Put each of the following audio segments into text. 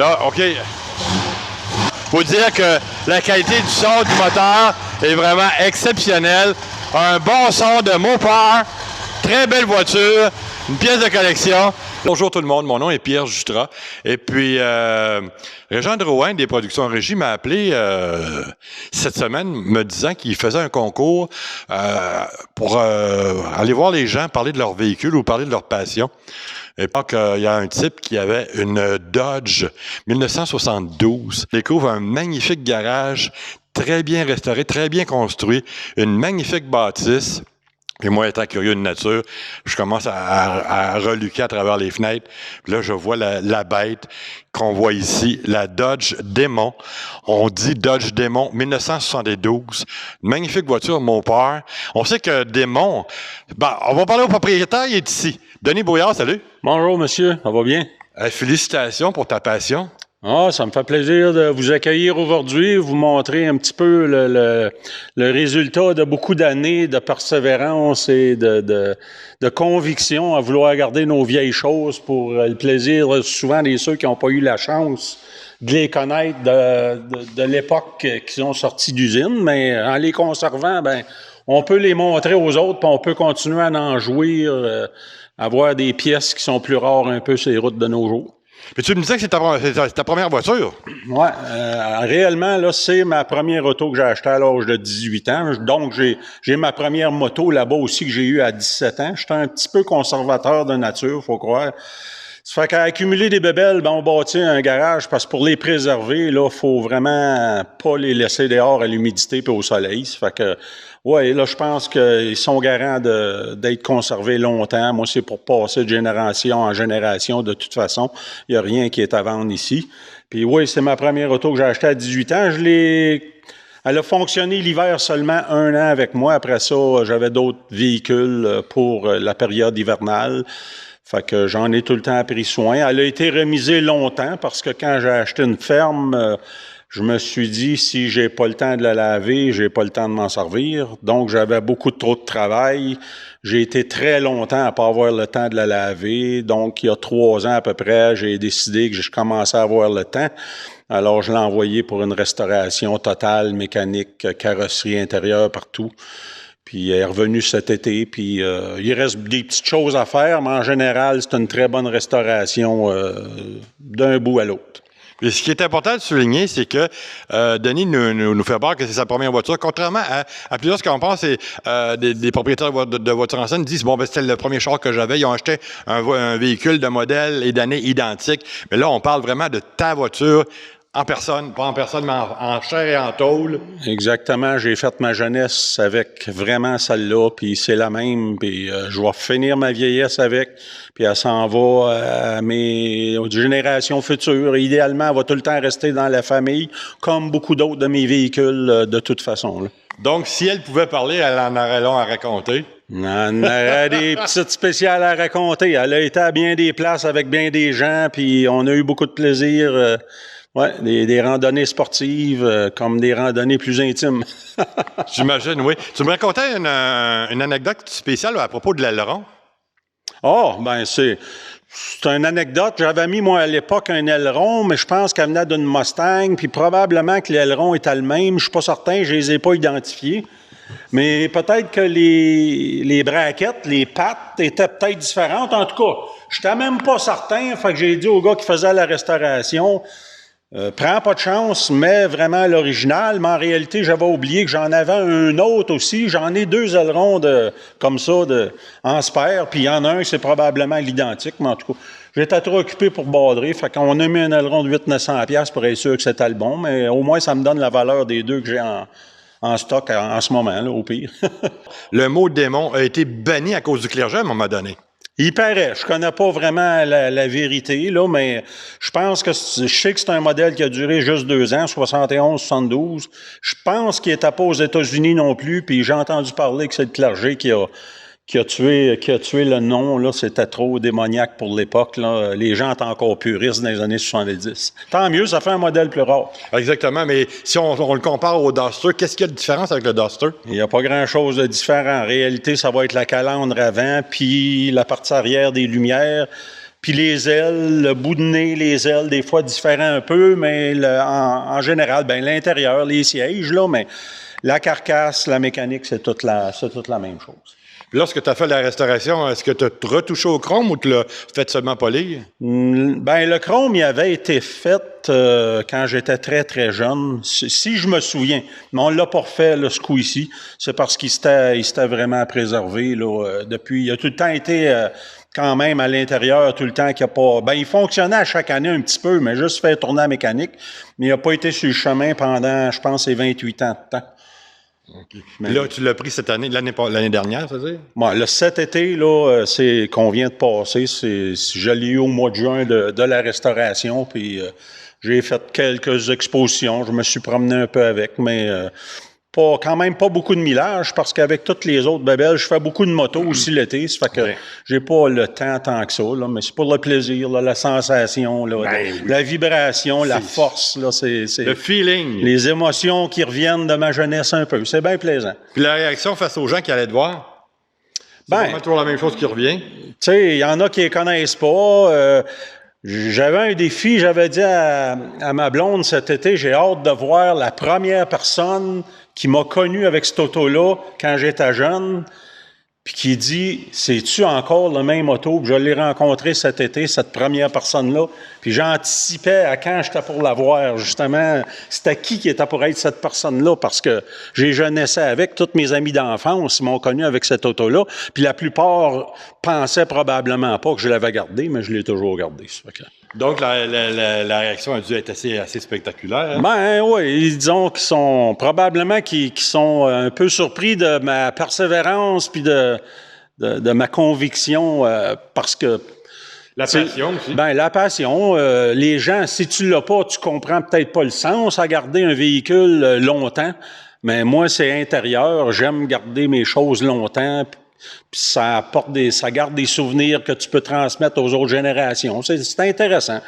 Là, OK. Faut dire que la qualité du son du moteur est vraiment exceptionnelle. Un bon son de Mopar. Très belle voiture. Une pièce de collection. Bonjour tout le monde, mon nom est Pierre Jutras. Et puis, Régent Drouin des Productions Régie m'a appelé cette semaine me disant qu'il faisait un concours pour aller voir les gens parler de leur véhicule ou parler de leur passion. Et donc, il y a un type qui avait une Dodge 1972. Il découvre un magnifique garage, très bien restauré, très bien construit, une magnifique bâtisse. Et moi, étant curieux de nature, je commence à reluquer à travers les fenêtres. Puis là, je vois la bête qu'on voit ici, la Dodge Demon. On dit Dodge Demon 1972. Une magnifique voiture, mon père. On sait que Demon... on va parler au propriétaire, il est ici. Denis Brouillard, salut. Bonjour, monsieur. Ça va bien? Félicitations pour ta passion. Ah, ça me fait plaisir de vous accueillir aujourd'hui, vous montrer un petit peu le résultat de beaucoup d'années de persévérance et de conviction à vouloir garder nos vieilles choses pour le plaisir souvent des ceux qui n'ont pas eu la chance de les connaître de l'époque qu'ils ont sorti d'usine, mais en les conservant, on peut les montrer aux autres, puis on peut continuer à en jouir, avoir des pièces qui sont plus rares un peu sur les routes de nos jours. Mais tu me disais que c'est ta première voiture? Oui, réellement, là, c'est ma première auto que j'ai achetée à l'âge de 18 ans. Donc, j'ai ma première moto là-bas aussi que j'ai eue à 17 ans. J'étais un petit peu conservateur de nature, faut croire. Ça fait qu'à accumuler des bébelles, on bâtit un garage parce que pour les préserver, là, faut vraiment pas les laisser dehors à l'humidité et au soleil. Ça fait que, ouais, là, je pense qu'ils sont garants d'être conservés longtemps. Moi, c'est pour passer de génération en génération de toute façon. Il n'y a rien qui est à vendre ici. Puis oui, c'est ma première auto que j'ai achetée à 18 ans. Elle a fonctionné l'hiver seulement 1 an avec moi. Après ça, j'avais d'autres véhicules pour la période hivernale. Fait que j'en ai tout le temps pris soin. Elle a été remisée longtemps parce que quand j'ai acheté une ferme, je me suis dit, si j'ai pas le temps de la laver, j'ai pas le temps de m'en servir. Donc, j'avais beaucoup trop de travail. J'ai été très longtemps à pas avoir le temps de la laver. Donc, il y a 3 ans à peu près, j'ai décidé que je commençais à avoir le temps. Alors, je l'ai envoyé pour une restauration totale, mécanique, carrosserie intérieure, partout. Puis elle est revenue cet été, puis il reste des petites choses à faire, mais en général, c'est une très bonne restauration d'un bout à l'autre. Et ce qui est important de souligner, c'est que Denis nous fait part que c'est sa première voiture. Contrairement à plusieurs, ce qu'on pense, c'est des propriétaires de voitures anciennes disent, c'était le premier char que j'avais. Ils ont acheté un véhicule de modèle et d'année identique. Mais là, on parle vraiment de ta voiture. En personne, pas en personne, mais en chair et en tôle. Exactement. J'ai fait ma jeunesse avec vraiment celle-là, puis c'est la même, puis je vais finir ma vieillesse avec, puis elle s'en va à mes générations futures. Idéalement, elle va tout le temps rester dans la famille, comme beaucoup d'autres de mes véhicules, de toute façon. Là. Donc, si elle pouvait parler, elle en aurait long à raconter. On aurait des petites spéciales à raconter. Elle a été à bien des places avec bien des gens, puis on a eu beaucoup de plaisir. Oui, des randonnées sportives comme des randonnées plus intimes. J'imagine, oui. Tu me racontais une anecdote spéciale à propos de l'aileron? C'est une anecdote. J'avais mis, moi, à l'époque, un aileron, mais je pense qu'elle venait d'une Mustang, puis probablement que l'aileron était le même. Je suis pas certain, je les ai pas identifiés. Mais peut-être que les braquettes, les pattes étaient peut-être différentes. En tout cas, je n'étais même pas certain. Fait que j'ai dit au gars qui faisait la restauration... prends pas de chance, mais vraiment l'original. Mais en réalité, j'avais oublié que j'en avais un autre aussi. J'en ai 2 ailerons comme ça en spare, puis il y en a un, c'est probablement l'identique, mais en tout cas, j'étais trop occupé pour badrer. Fait qu'on a mis un aileron de 800-900$ pour être sûr que c'était le bon, mais au moins, ça me donne la valeur des 2 que j'ai en stock en ce moment, là, au pire. Le mot démon a été banni à cause du clergé à un moment donné. Il paraît. Je connais pas vraiment la vérité, là, mais je pense que je sais que c'est un modèle qui a duré juste 2 ans, 71-72. Je pense qu'il n'était pas aux États-Unis non plus, puis j'ai entendu parler que c'est le clergé qui a tué le nom. Là, c'était trop démoniaque pour l'époque. Là. Les gens étaient encore puristes dans les années 70. Tant mieux, ça fait un modèle plus rare. Exactement, mais si on le compare au Duster, qu'est-ce qu'il y a de différence avec le Duster? Il n'y a pas grand-chose de différent. En réalité, ça va être la calandre avant, puis la partie arrière des lumières. Puis les ailes, le bout de nez, les ailes, des fois différents un peu, mais en général, ben l'intérieur, les sièges, là, mais la carcasse, la mécanique, c'est toute la même chose. Lorsque tu as fait la restauration, est-ce que tu as retouché au chrome ou tu l'as fait seulement polir? Ben le chrome, il avait été fait quand j'étais très, très jeune, si je me souviens. Mais on l'a pas refait, là, ce coup-ci. C'est parce qu'il s'était vraiment préservé, là, depuis. Il a tout le temps été quand même à l'intérieur, tout le temps qu'il n'y a pas... Ben, il fonctionnait à chaque année un petit peu, mais juste fait tourner la mécanique. Mais il n'a pas été sur le chemin pendant, je pense, 28 ans de temps. Okay. Mais là, tu l'as pris cette année, l'année dernière, c'est-à-dire? Bon, cet été, là, c'est qu'on vient de passer, je l'ai eu au mois de juin de la restauration, puis j'ai fait quelques expositions, je me suis promené un peu avec, mais quand même pas beaucoup de millage, parce qu'avec toutes les autres bébelles, je fais beaucoup de motos aussi l'été, ça fait que j'ai pas le temps tant que ça, là, mais c'est pour le plaisir, là, la sensation, là, la vibration, la force, là, c'est le feeling. Les émotions qui reviennent de ma jeunesse un peu, c'est bien plaisant. Puis la réaction face aux gens qui allaient te voir? C'est vraiment toujours la même chose qui revient? Tu sais, il y en a qui les connaissent pas, j'avais un défi, j'avais dit à ma blonde cet été, j'ai hâte de voir la première personne qui m'a connu avec cette auto-là quand j'étais jeune, puis qui dit « C'est-tu encore le même auto? » Je l'ai rencontré cet été, cette première personne-là, puis j'anticipais à quand j'étais pour la voir, justement, c'était qui était pour être cette personne-là, parce que j'ai jeunessé avec, tous mes amis d'enfance m'ont connu avec cette auto-là, puis la plupart pensaient probablement pas que je l'avais gardée, mais je l'ai toujours gardée. Donc, la réaction a dû être assez spectaculaire. Hein? Ben oui, disons qu'ils sont probablement qu'ils sont un peu surpris de ma persévérance puis de ma conviction parce que... La passion aussi. Ben la passion. Les gens, si tu l'as pas, tu comprends peut-être pas le sens à garder un véhicule longtemps. Mais moi, c'est intérieur. J'aime garder mes choses longtemps. Puis ça garde des souvenirs que tu peux transmettre aux autres générations. C'est intéressant.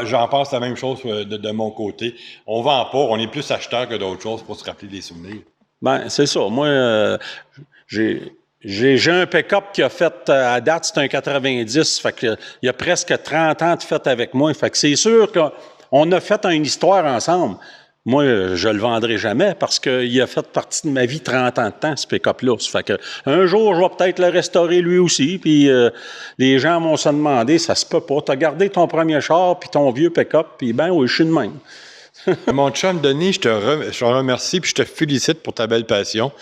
J'en pense la même chose de mon côté. On vend pas, on est plus acheteur que d'autres choses pour se rappeler des souvenirs. Ben c'est ça. Moi, j'ai un pick-up qui a fait, à date, c'est un 90, fait que il y a presque 30 ans de fait avec moi. Fait que c'est sûr qu'on a fait une histoire ensemble. Moi, je le vendrai jamais parce qu'il a fait partie de ma vie 30 ans de temps, ce pick-up-là. Ça fait que un jour, je vais peut-être le restaurer lui aussi, puis les gens vont se demander, ça se peut pas. Tu as gardé ton premier char puis ton vieux pick-up, puis ben oui, je suis de même. Mon chum Denis, je te remercie puis je te félicite pour ta belle passion.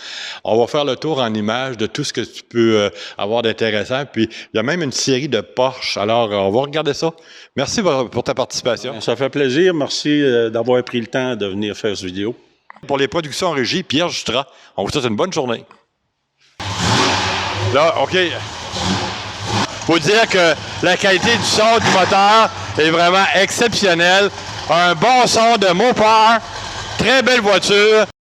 On va faire le tour en images de tout ce que tu peux avoir d'intéressant. Puis il y a même une série de Porsche. Alors, on va regarder ça. Merci pour ta participation. Ça fait plaisir. Merci d'avoir pris le temps de venir faire cette vidéo. Pour les productions en régie, Pierre Jutras. On vous souhaite une bonne journée. Là, OK. Faut dire que la qualité du son du moteur est vraiment exceptionnelle. Un bon son de Mopar, très belle voiture.